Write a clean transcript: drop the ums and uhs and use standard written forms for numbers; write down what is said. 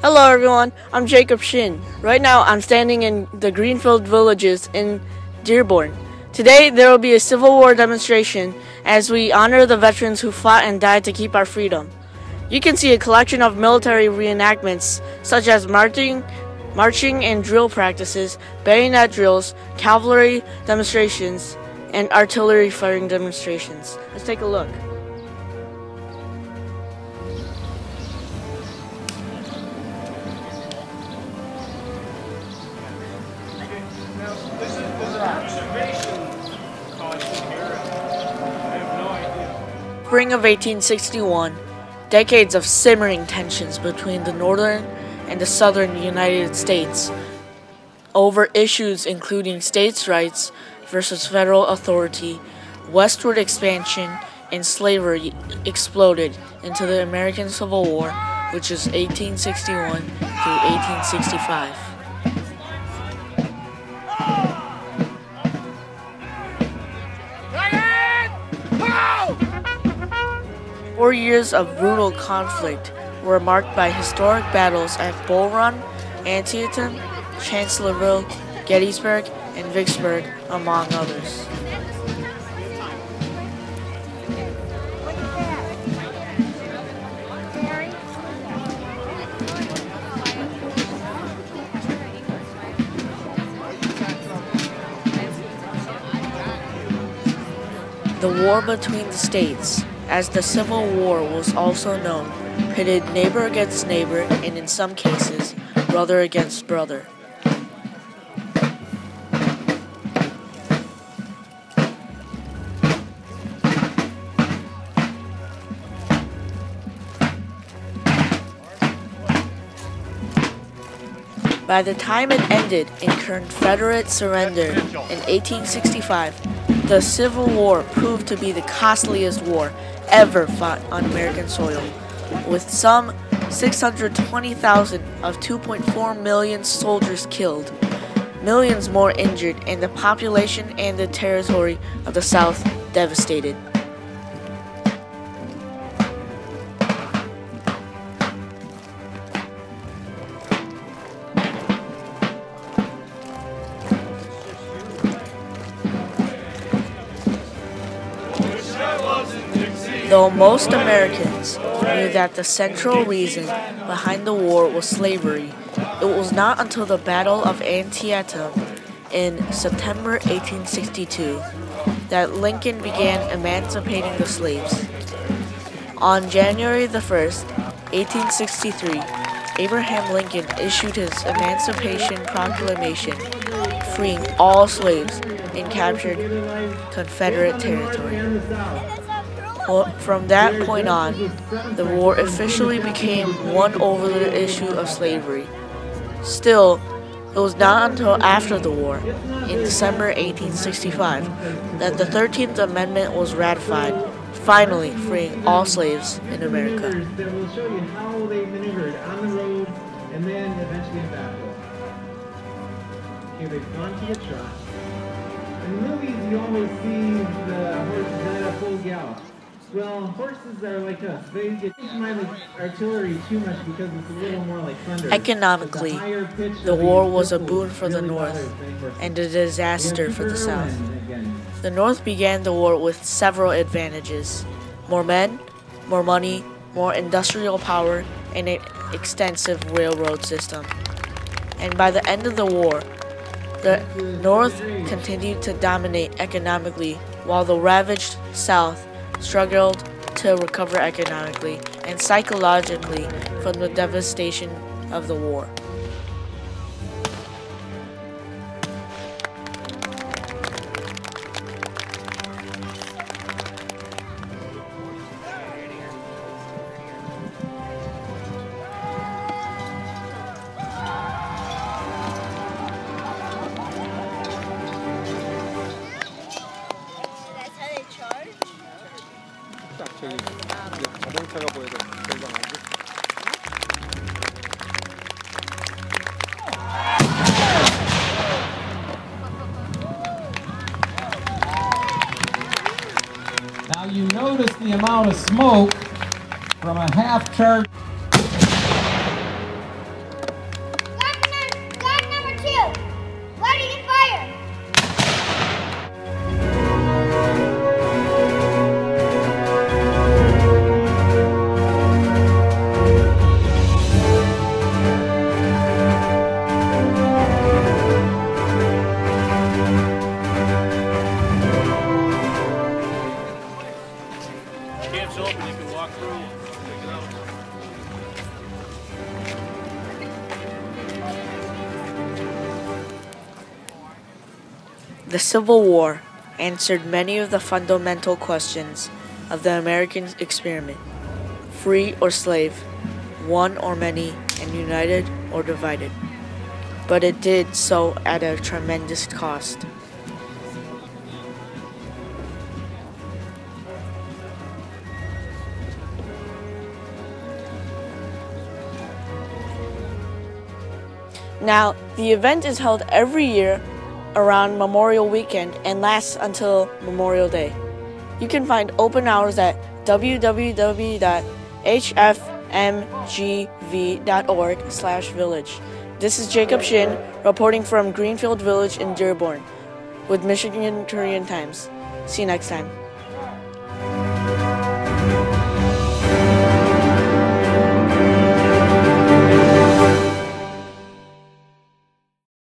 Hello everyone, I'm Jacob Shin. Right now I'm standing in the Greenfield Villages in Dearborn. Today there will be a Civil War demonstration as we honor the veterans who fought and died to keep our freedom. You can see a collection of military reenactments such as marching and drill practices, bayonet drills, cavalry demonstrations, and artillery firing demonstrations. Let's take a look. Spring of 1861, decades of simmering tensions between the northern and the southern United States over issues including states' rights versus federal authority, westward expansion, and slavery exploded into the American Civil War, which is 1861 through 1865. 4 years of brutal conflict were marked by historic battles at Bull Run, Antietam, Chancellorsville, Gettysburg, and Vicksburg, among others. The war between the states, as the Civil War was also known, pitted neighbor against neighbor and, in some cases, brother against brother. By the time it ended in Confederate surrender in 1865, the Civil War proved to be the costliest war ever fought on American soil, with some 620,000 of 2.4 million soldiers killed, millions more injured, and the population and the territory of the South devastated. Though most Americans knew that the central reason behind the war was slavery, it was not until the Battle of Antietam in September 1862 that Lincoln began emancipating the slaves. On January the 1st, 1863, Abraham Lincoln issued his Emancipation Proclamation, freeing all slaves in captured Confederate territory. From that point on, the war officially became won over the issue of slavery. Still, it was not until after the war, in December 1865, that the 13th Amendment was ratified, finally freeing all slaves in America. That will show you how they maneuvered on the road and then eventually in battle. Okay, they've gone to the trot. In movies, you always see the horses at a full gallop. Well, horses are like us. They get mind artillery too much because it's a little more like thunder. Economically, the war was a boon for the North and a disaster for the South. The North began the war with several advantages: more men, more money, more industrial power, and an extensive railroad system. And by the end of the war, the North continued to dominate economically, while the ravaged South struggled to recover economically and psychologically from the devastation of the war. Now you notice the amount of smoke from a half-charged can walk through and check it out. The Civil War answered many of the fundamental questions of the American experiment: free or slave, one or many, and united or divided. But it did so at a tremendous cost. Now, the event is held every year around Memorial Weekend and lasts until Memorial Day. You can find open hours at www.hfmgv.org/village. This is Jacob Shin reporting from Greenfield Village in Dearborn with Michigan Korean Times. See you next time.